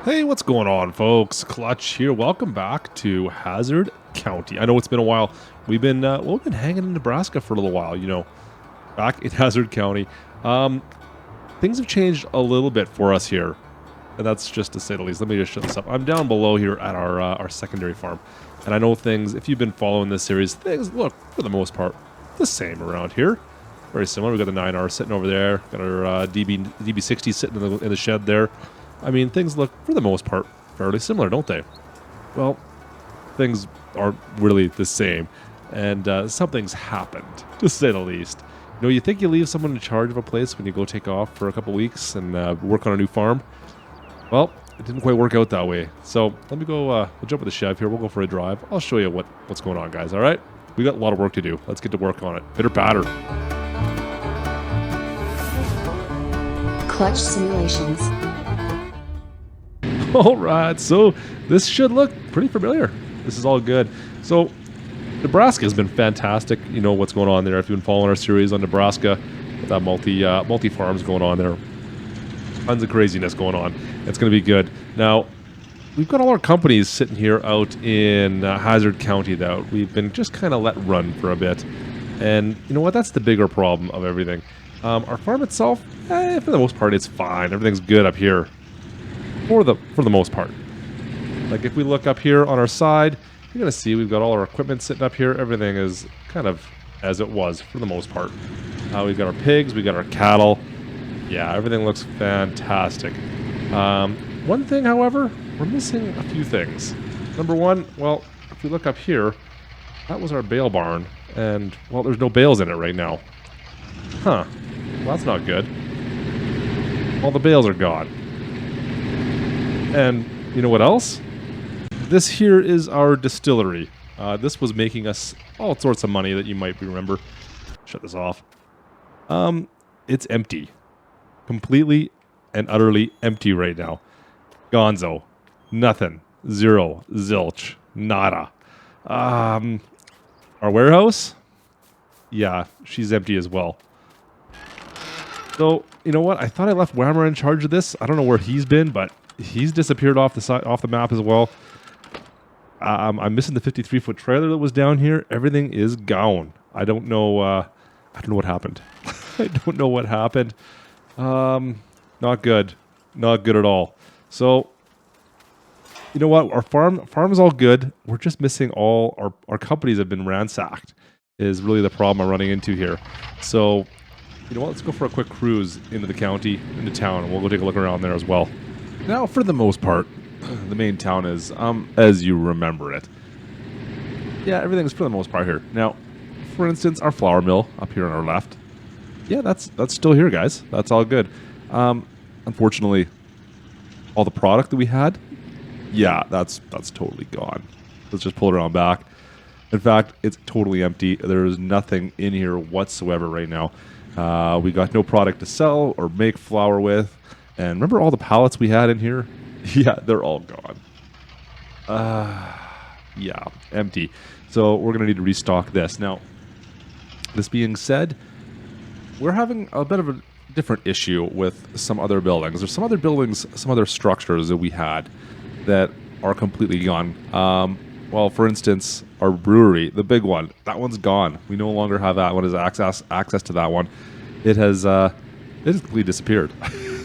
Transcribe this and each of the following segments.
Hey, what's going on, folks? Klutch here. Welcome back to Hazzard County. I know it's been a while. We've been hanging in Nebraska for a little while. Back in Hazzard County. Things have changed a little bit for us here, and that's just to say the least. Let me just shut this up. I'm down below here at our secondary farm, and I know things. If you've been following this series, things look for the most part the same around here. Very similar. We got the 9R sitting over there. Got our DB60 sitting in the shed there. I mean, things look, for the most part, fairly similar, don't they? Well, things aren't really the same, and something's happened, to say the least. You think you leave someone in charge of a place when you go take off for a couple weeks and work on a new farm? Well, it didn't quite work out that way. So let me go, we'll jump with the Chev here. We'll go for a drive. I'll show you what's going on, guys, all right? We got a lot of work to do. Let's get to work on it. Pitter patter. Klutch simulations. All right, so this should look pretty familiar. This is all good. So Nebraska has been fantastic. You know what's going on there. If you've been following our series on Nebraska, with that multi farms going on there, tons of craziness going on. It's going to be good. Now, we've got all our companies sitting here out in Hazzard County that we've been just kind of let run for a bit. And you know what? That's the bigger problem of everything. Our farm itself, for the most part, it's fine. Everything's good up here. For the most part. Like if we look up here on our side, you're going to see we've got all our equipment sitting up here. Everything is kind of as it was for the most part. We've got our pigs, we got our cattle. Yeah, everything looks fantastic. One thing, however, we're missing a few things. Number one, well, if we look up here, that was our bale barn, and, well, there's no bales in it right now. Huh. Well, that's not good. All the bales are gone. And you know what else? This here is our distillery. This was making us all sorts of money that you might remember. Shut this off. It's empty. Completely and utterly empty right now. Gonzo. Nothing. Zero. Zilch. Nada. Our warehouse? Yeah, she's empty as well. So, you know what? I thought I left Whammer in charge of this. I don't know where he's been, but he's disappeared off the map as well. I'm missing the 53-foot trailer that was down here. Everything is gone. I don't know. I don't know what happened. I don't know what happened. Not good. Not good at all. So, you know what? Our farm is all good. We're just missing all our companies have been ransacked. Is really the problem I'm running into here. So, you know what? Let's go for a quick cruise into the county, into town, and we'll go take a look around there as well. Now, for the most part, the main town is, as you remember it. Yeah, everything's for the most part here. Now, for instance, our flour mill up here on our left. Yeah, that's still here, guys. That's all good. Unfortunately, all the product that we had, yeah, that's totally gone. Let's just pull it around back. In fact, it's totally empty. There is nothing in here whatsoever right now. We got no product to sell or make flour with. And remember all the pallets we had in here? Yeah, they're all gone. Yeah, empty. So we're going to need to restock this. Now, this being said, we're having a bit of a different issue with some other buildings. There's some other buildings, some other structures that we had that are completely gone. Well, for instance, our brewery, the big one, that one's gone. We no longer have that one as access to that one. It has completely disappeared.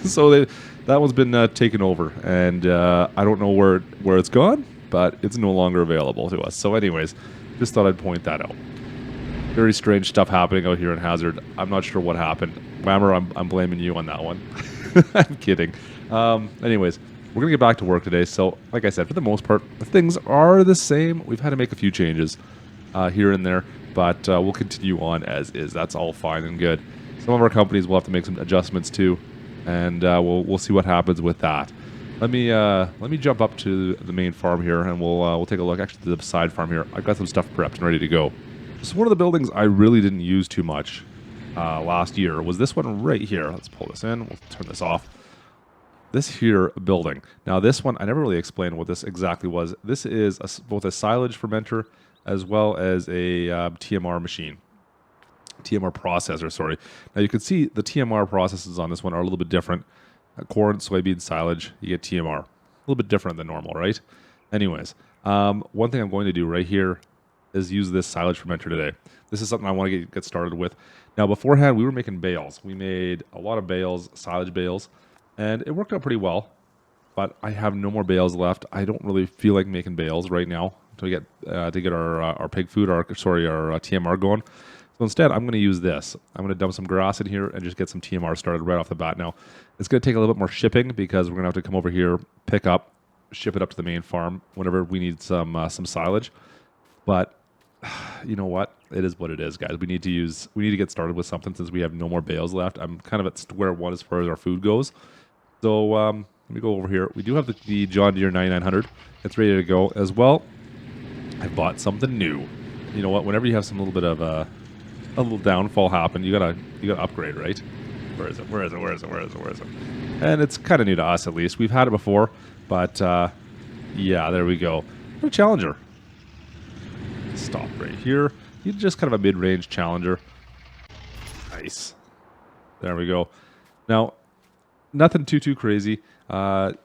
So that one's been taken over, and I don't know where it's gone, but it's no longer available to us. So anyways, just thought I'd point that out. Very strange stuff happening out here in Hazzard. I'm not sure what happened. Whammer, I'm blaming you on that one. I'm kidding. Anyways, we're going to get back to work today. So like I said, for the most part, things are the same. We've had to make a few changes here and there, but we'll continue on as is. That's all fine and good. Some of our companies will have to make some adjustments too. And we'll see what happens with that. Let me jump up to the main farm here, and we'll take a look. Actually, to the side farm here, I've got some stuff prepped and ready to go. So one of the buildings I really didn't use too much last year was this one right here. Let's pull this in. We'll turn this off. This here building. Now this one, I never really explained what this exactly was. This is both a silage fermenter as well as a TMR machine. TMR processor, sorry. Now you can see the TMR processes on this one are a little bit different. Corn, soybean, silage, you get TMR. little bit different than normal, right? Anyways, one thing I'm going to do right here is use this silage fermenter today. This is something I want to get started with. Now, beforehand, we were making bales. We made a lot of bales, silage bales, and it worked out pretty well. But I have no more bales left. I don't really feel like making bales right now to get our pig food, our TMR going. So instead, I'm going to use this. I'm going to dump some grass in here and just get some TMR started right off the bat. Now, it's going to take a little bit more shipping because we're going to have to come over here, pick up, ship it up to the main farm whenever we need some silage. But you know what? It is what it is, guys. We need to get started with something since we have no more bales left. I'm kind of at square one as far as our food goes. So let me go over here. We do have the John Deere 9900. It's ready to go as well. I bought something new. You know what? Whenever you have some little bit of a little downfall happen, you gotta upgrade, right? Where is it? And it's kind of new to us, at least. We've had it before, but yeah, there we go. A Challenger. Stop right here. You're just kind of a mid-range Challenger. Nice. There we go. Now, nothing too crazy.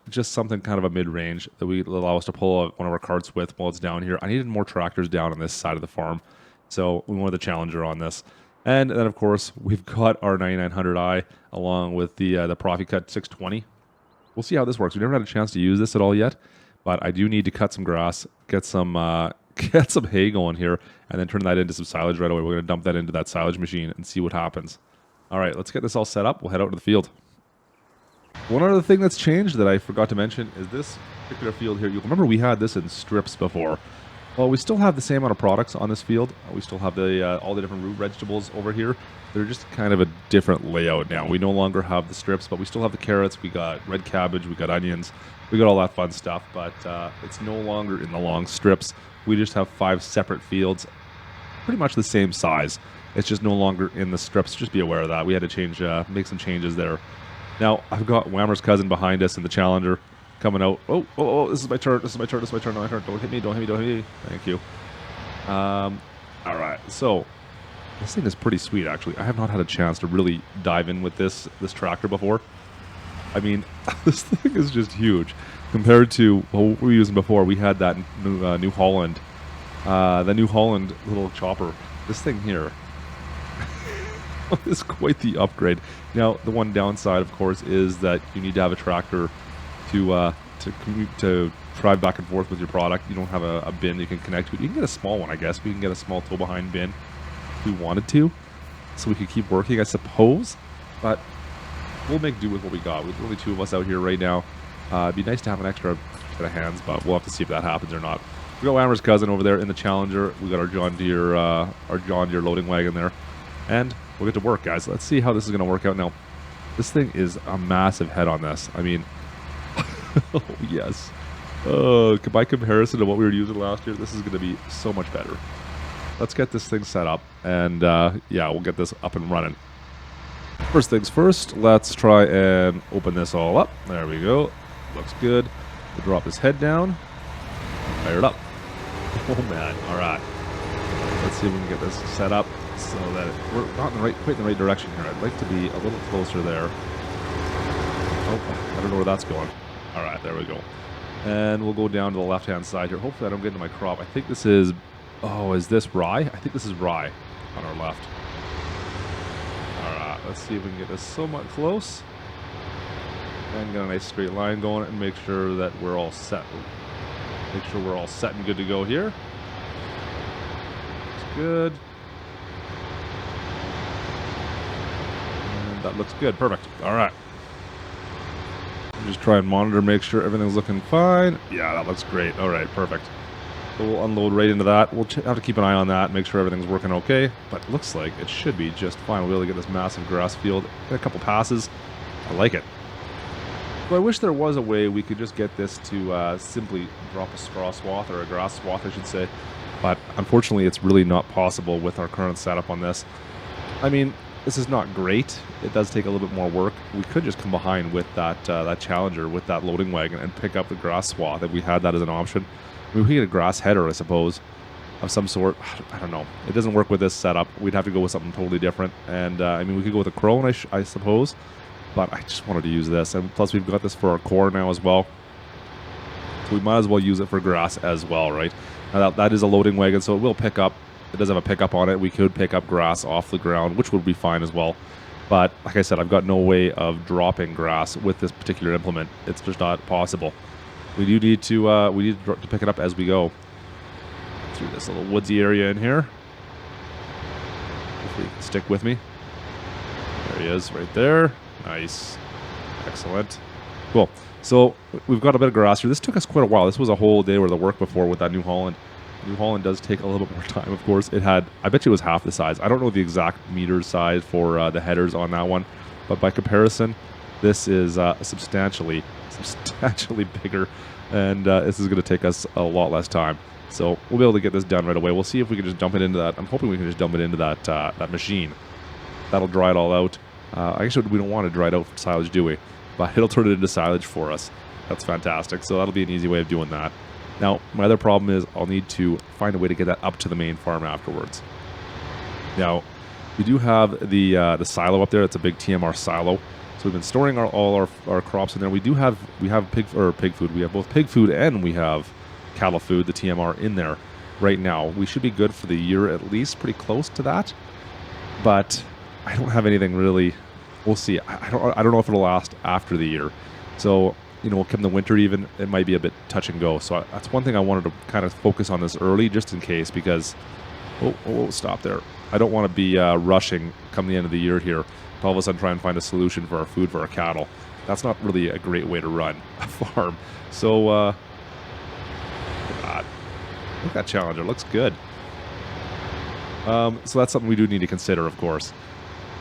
Just something kind of a mid-range that we allow us to pull one of our carts with while it's down here. I needed more tractors down on this side of the farm, so we wanted the Challenger on this. And then, of course, we've got our 9900i along with the ProfiCut 620. We'll see how this works. We never had a chance to use this at all yet, but I do need to cut some grass, get some hay going here, and then turn that into some silage right away. We're going to dump that into that silage machine and see what happens. All right, let's get this all set up. We'll head out to the field. One other thing that's changed that I forgot to mention is this particular field here. You remember we had this in strips before. Well, we still have the same amount of products on this field. We still have all the different root vegetables over here. They're just kind of a different layout now. We no longer have the strips, but we still have the carrots. We got red cabbage. We got onions. We got all that fun stuff, but it's no longer in the long strips. We just have 5 separate fields, pretty much the same size. It's just no longer in the strips. Just be aware of that. We had to make some changes there. Now, I've got Whammer's cousin behind us in the Challenger coming out. Oh, this is my turn. This is my turn. No, my turn. Don't hit me. Thank you. All right. So, this thing is pretty sweet, actually. I have not had a chance to really dive in with this tractor before. I mean, this thing is just huge. Compared to what we were using before, we had that New Holland. The New Holland little chopper. This thing here is quite the upgrade. Now, the one downside, of course, is that you need to have a tractor to drive back and forth with your product. You don't have a bin you can connect to. You can get a small one, I guess. We can get a small tow-behind bin if we wanted to, so we could keep working, I suppose. But we'll make do with what we got. There's only 2 of us out here right now. It'd be nice to have an extra set of hands, but we'll have to see if that happens or not. We got Whammer's cousin over there in the Challenger. We got our John Deere loading wagon there, and we'll get to work, guys. Let's see how this is going to work out. Now, this thing is a massive head on this. I mean, oh, yes. By comparison to what we were using last year, this is going to be so much better. Let's get this thing set up, and yeah, we'll get this up and running. First things first, let's try and open this all up. There we go. Looks good. We'll drop his head down. Fire it up. Oh, man. All right. Let's see if we can get this set up so that we're not quite in the right direction here. I'd like to be a little closer there. Oh, I don't know where that's going. All right, there we go. And we'll go down to the left-hand side here. Hopefully I don't get into my crop. I think this is... Oh, is this rye? I think this is rye on our left. All right, let's see if we can get this somewhat close. And get a nice straight line going and make sure that we're all set. Make sure we're all set and good to go here. Looks good. And that looks good. Perfect. All right. Just try and monitor, make sure everything's looking fine. Yeah, that looks great. All right, perfect. So we'll unload right into that. We'll have to keep an eye on that, make sure everything's working okay. But it looks like it should be just fine. We'll be able to get this massive grass field in a couple passes. I like it. So I wish there was a way we could just get this to simply drop a straw swath, or a grass swath, I should say. But unfortunately, it's really not possible with our current setup on this. I mean, this is not great. It does take a little bit more work. We could just come behind with that Challenger, with that loading wagon, and pick up the grass swath if we had that as an option. I mean, we could get a grass header, I suppose, of some sort. I don't know. It doesn't work with this setup. We'd have to go with something totally different. And, I mean, we could go with a crone, I suppose. But I just wanted to use this. And plus, we've got this for our core now as well. So we might as well use it for grass as well, right? Now that is a loading wagon, so it will pick up. It does have a pickup on it. We could pick up grass off the ground, which would be fine as well. But like I said, I've got no way of dropping grass with this particular implement. It's just not possible. We do need to pick it up as we go through this little woodsy area in here. If you can stick with me. There he is, right there. Nice, excellent, cool. So we've got a bit of grass here. This took us quite a while. This was a whole day worth of work before with that New Holland. New Holland does take a little bit more time, of course. It had, I bet you it was half the size. I don't know the exact meter size for the headers on that one, but by comparison, this is substantially bigger, and this is going to take us a lot less time. So we'll be able to get this done right away. We'll see if we can just dump it into that. I'm hoping we can just dump it into that that machine. That'll dry it all out. Actually, we don't want to dry it out for silage, do we? But it'll turn it into silage for us. That's fantastic. So that'll be an easy way of doing that. Now, my other problem is I'll need to find a way to get that up to the main farm afterwards. Now, we do have the silo up there. It's a big TMR silo. So we've been storing all our crops in there. We have pig food. We have both pig food and we have cattle food, the TMR, in there right now. We should be good for the year at least, pretty close to that. But I don't have anything really. We'll see. I don't know if it'll last after the year. So, you know, come the winter even, it might be a bit touch and go. So that's one thing I wanted to kind of focus on this early, just in case, because, stop there. I don't want to be rushing come the end of the year here to all of a sudden try and find a solution for our food for our cattle. That's not really a great way to run a farm. So, look at that Challenger. Looks good. So that's something we do need to consider, of course.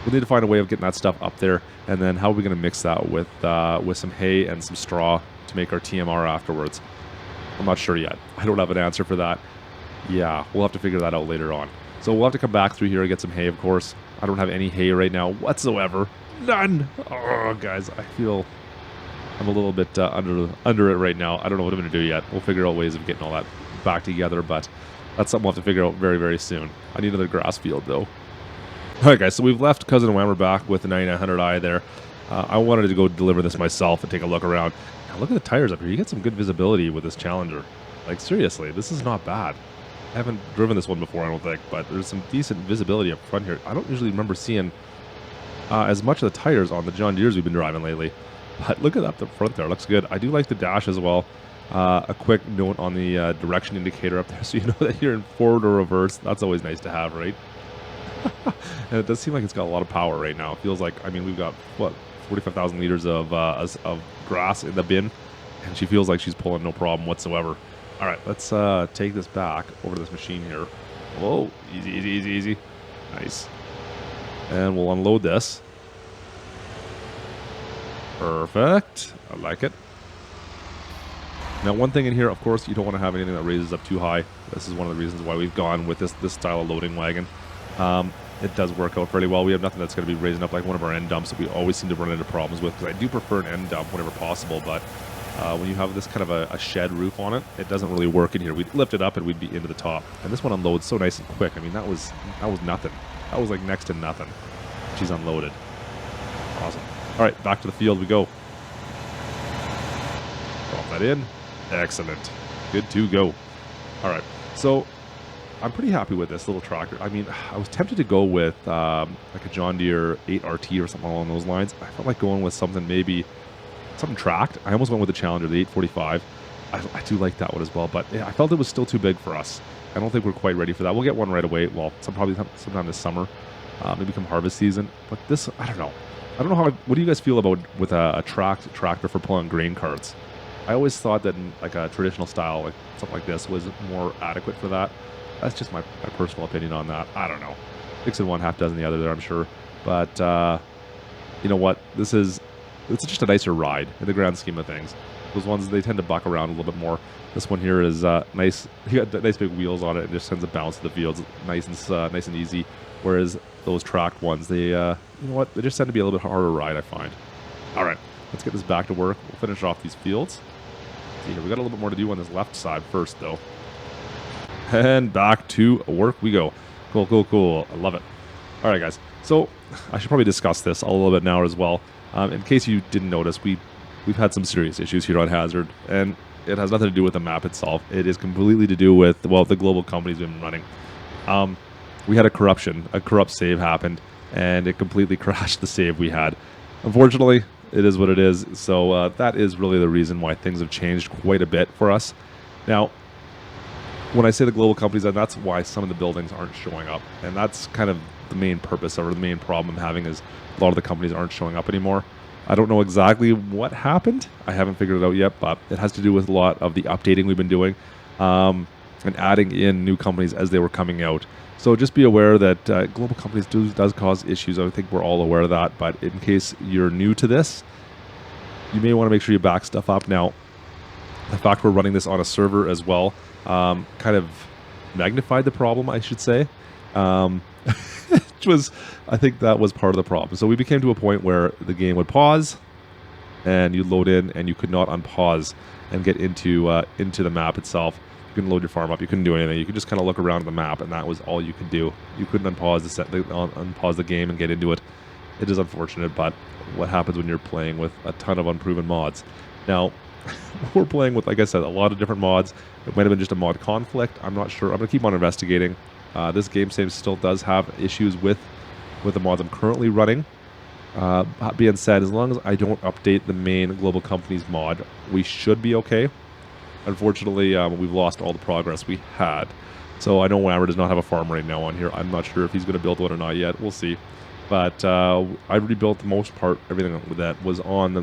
We'll need to find a way of getting that stuff up there, and then how are we going to mix that with some hay and some straw to make our TMR afterwards? I'm not sure yet. I don't have an answer for that. Yeah, we'll have to figure that out later on. So we'll have to come back through here and get some hay, of course. I don't have any hay right now whatsoever. None! Oh, guys, I feel I'm a little bit under it right now. I don't know what I'm going to do yet. We'll figure out ways of getting all that back together, but that's something we'll have to figure out very, very soon. I need another grass field, though. All right, guys, so we've left Cousin Whammer back with the 9900i there. I wanted to go deliver this myself and take a look around. Now, look at the tires up here. You get some good visibility with this Challenger. Like, seriously, this is not bad. I haven't driven this one before, I don't think, but there's some decent visibility up front here. I don't usually remember seeing as much of the tires on the John Deeres we've been driving lately. But look at that up the front there. Looks good. I do like the dash as well. A quick note on the direction indicator up there, so you know that you're in forward or reverse. That's always nice to have, right? And it does seem like it's got a lot of power right now. It feels like, I mean, we've got, what, 45,000 liters of grass in the bin, and she feels like she's pulling no problem whatsoever. All right, let's take this back over to this machine here. Whoa, easy, easy, easy, easy. Nice. And we'll unload this. Perfect. I like it. Now, one thing in here, of course, you don't want to have anything that raises up too high. This is one of the reasons why we've gone with this style of loading wagon. It does work out fairly well. We have nothing that's going to be raising up like one of our end dumps that we always seem to run into problems with, because I do prefer an end dump whenever possible, but when you have this kind of a shed roof on it, it doesn't really work in here. We'd lift it up and we'd be into the top. And this one unloads so nice and quick. I mean, that was nothing. That was like next to nothing. She's unloaded. Awesome. All right, back to the field we go. Drop that in. Excellent. Good to go. All right, so I'm pretty happy with this little tractor. I mean, I was tempted to go with like a John Deere 8RT or something along those lines. I felt like going with something something tracked. I almost went with the Challenger, the 845. I do like that one as well, but yeah, I felt it was still too big for us. I don't think we're quite ready for that. We'll get one right away. Well, probably sometime this summer, maybe come harvest season. But this, I don't know. I don't know how. What do you guys feel about with a tractor for pulling grain carts? I always thought that like a traditional style, like something like this, was more adequate for that. That's just my personal opinion on that. I don't know. 6 in one, half dozen the other there, I'm sure. But you know what? It's just a nicer ride in the grand scheme of things. Those ones, they tend to buck around a little bit more. This one here is nice. You got nice big wheels on it, and just sends a bounce to the fields, nice and easy. Whereas those tracked ones, they you know what? They just tend to be a little bit harder to ride, I find. All right, let's get this back to work. We'll finish off these fields. See here, we got a little bit more to do on this left side first, though. And back to work we go. Cool, cool, cool. I love it. All right, guys. So I should probably discuss this a little bit now as well. In case you didn't notice, we've had some serious issues here on Hazzard, and It has nothing to do with the map itself. It is completely to do with, well, the global companies we've been running. We had a corrupt save happened, and it completely crashed the save we had. Unfortunately, it is what it is. So that is really the reason why things have changed quite a bit for us. Now, when I say the global companies, that's why some of the buildings aren't showing up. And that's kind of the main purpose or the main problem I'm having is a lot of the companies aren't showing up anymore. I don't know exactly what happened. I haven't figured it out yet, but it has to do with a lot of the updating we've been doing and adding in new companies as they were coming out. So just be aware that global companies does cause issues. I think we're all aware of that. But in case you're new to this, you may want to make sure you back stuff up. Now, the fact we're running this on a server as well kind of magnified the problem, I should say. Which was, I think that was part of the problem. So we became to a point where the game would pause and you'd load in and you could not unpause and get into the map itself. You couldn't load your farm up. You couldn't do anything. You could just kind of look around the map and that was all you could do. You couldn't unpause the game and get into it. It is unfortunate, but what happens when you're playing with a ton of unproven mods? Now, we're playing with, like I said, a lot of different mods. It might have been just a mod conflict. I'm not sure. I'm going to keep on investigating. This game save still does have issues with the mods I'm currently running. That being said, as long as I don't update the main global companies mod, we should be okay. Unfortunately, we've lost all the progress we had. So I know Whammer does not have a farm right now on here. I'm not sure if he's going to build one or not yet. We'll see. But I rebuilt the most part, everything that was on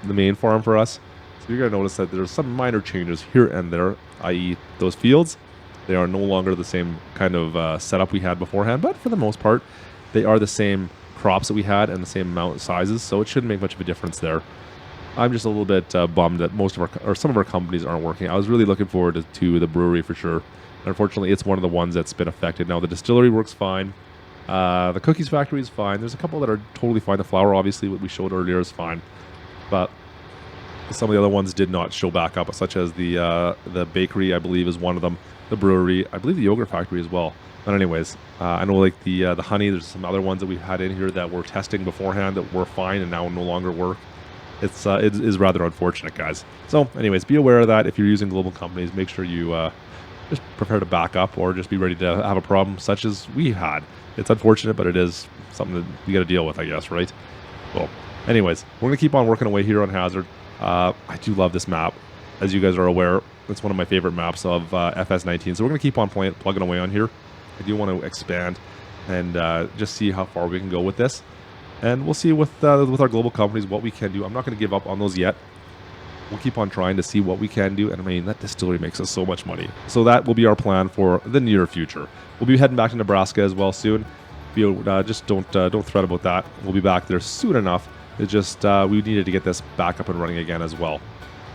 the main farm for us. So you're going to notice that there's some minor changes here and there, i.e. those fields. They are no longer the same kind of setup we had beforehand, but for the most part, they are the same crops that we had and the same amount of sizes, so it shouldn't make much of a difference there. I'm just a little bit bummed that some of our companies aren't working. I was really looking forward to the brewery for sure. Unfortunately, it's one of the ones that's been affected. Now, the distillery works fine. The cookies factory is fine. There's a couple that are totally fine. The flour, obviously, what we showed earlier is fine. But some of the other ones did not show back up, such as the bakery, I believe, is one of them. The brewery, I believe the yogurt factory as well. But anyways, I know like the honey, there's some other ones that we've had in here that we're testing beforehand that were fine and now no longer work. It is rather unfortunate, guys. So anyways, be aware of that. If you're using global companies, make sure you just prepare to back up or just be ready to have a problem such as we had. It's unfortunate, but it is something that you got to deal with, I guess, right? Well, anyways, we're going to keep on working away here on Hazzard. I do love this map. As you guys are aware, it's one of my favorite maps of FS19. So we're going to keep on plugging away on here. I do want to expand and just see how far we can go with this. And we'll see with our global companies what we can do. I'm not going to give up on those yet. We'll keep on trying to see what we can do. And I mean, that distillery makes us so much money. So that will be our plan for the near future. We'll be heading back to Nebraska as well soon. Just don't fret about that. We'll be back there soon enough. It's just we needed to get this back up and running again as well.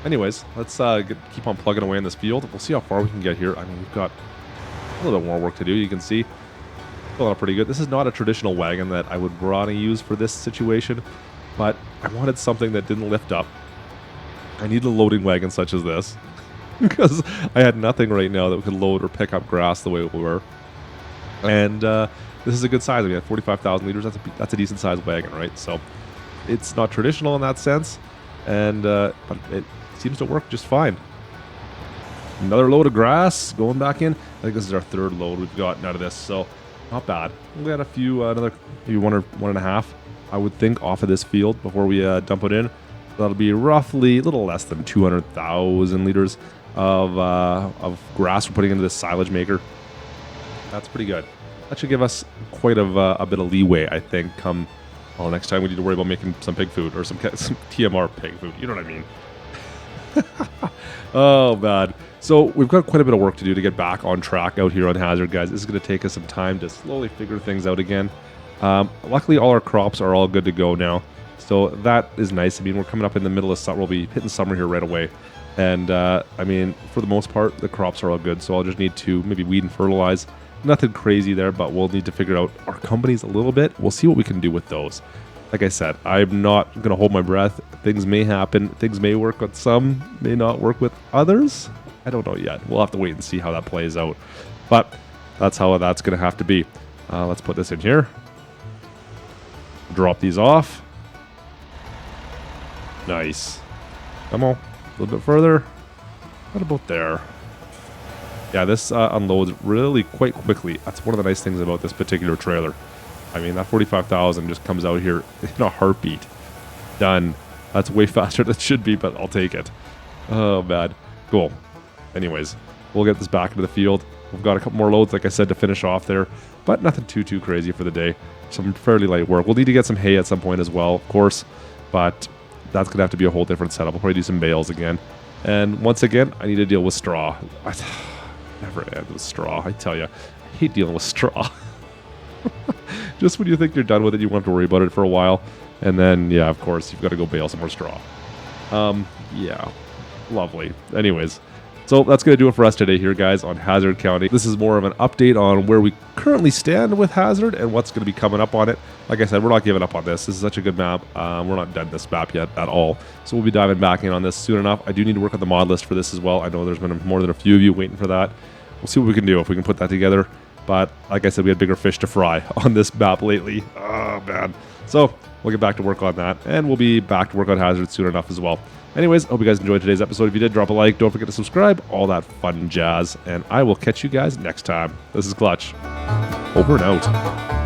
Anyways, let's keep on plugging away in this field. We'll see how far we can get here. I mean, we've got a little bit more work to do. You can see filling up pretty good. This is not a traditional wagon that I would want to use for this situation, but I wanted something that didn't lift up. I need a loading wagon such as this because I had nothing right now that could load or pick up grass the way we were. And this is a good size. I mean, at 45,000 liters, that's a decent sized wagon, right? So it's not traditional in that sense, and but it seems to work just fine. Another load of grass going back in. I think this is our third load we've gotten out of this, so not bad. We got a few, another maybe one or one and a half, I would think, off of this field before we dump it in. That'll be roughly a little less than 200,000 liters of grass we're putting into this silage maker. That's pretty good. That should give us quite a bit of leeway, I think, come next time we need to worry about making some pig food or some TMR pig food. You know what I mean? Oh, bad. So we've got quite a bit of work to do to get back on track out here on Hazzard, guys. This is going to take us some time to slowly figure things out again. Luckily, all our crops are all good to go now. So that is nice. I mean, we're coming up in the middle of summer. We'll be hitting summer here right away. And, I mean, for the most part, the crops are all good. So I'll just need to maybe weed and fertilize. Nothing crazy there, but we'll need to figure out our companies a little bit. We'll see what we can do with those. Like I said, I'm not going to hold my breath. Things may happen. Things may work with some, may not work with others. I don't know yet. We'll have to wait and see how that plays out. But that's how that's going to have to be. Let's put this in here. Drop these off. Nice. Come on. A little bit further. What about there? Yeah, this unloads really quite quickly. That's one of the nice things about this particular trailer. I mean, that 45,000 just comes out here in a heartbeat. Done. That's way faster than it should be, but I'll take it. Oh, man. Cool. Anyways, we'll get this back into the field. We've got a couple more loads, like I said, to finish off there, but nothing too crazy for the day. Some fairly light work. We'll need to get some hay at some point as well, of course, but that's going to have to be a whole different setup. We'll probably do some bales again. And once again, I need to deal with straw. I never end with straw, I tell you. I hate dealing with straw. Just when you think you're done with it, you won't have to worry about it for a while. And then, yeah, of course, you've got to go bale some more straw. Yeah, lovely. Anyways, so that's going to do it for us today here, guys, on Hazzard County. This is more of an update on where we currently stand with Hazzard and what's going to be coming up on it. Like I said, we're not giving up on this. This is such a good map. We're not done this map yet at all. So we'll be diving back in on this soon enough. I do need to work on the mod list for this as well. I know there's been more than a few of you waiting for that. We'll see what we can do if we can put that together. But like I said, we had bigger fish to fry on this map lately. Oh, man. So we'll get back to work on that. And we'll be back to work on Hazzard soon enough as well. Anyways, hope you guys enjoyed today's episode. If you did, drop a like. Don't forget to subscribe. All that fun jazz. And I will catch you guys next time. This is Klutch. Over and out.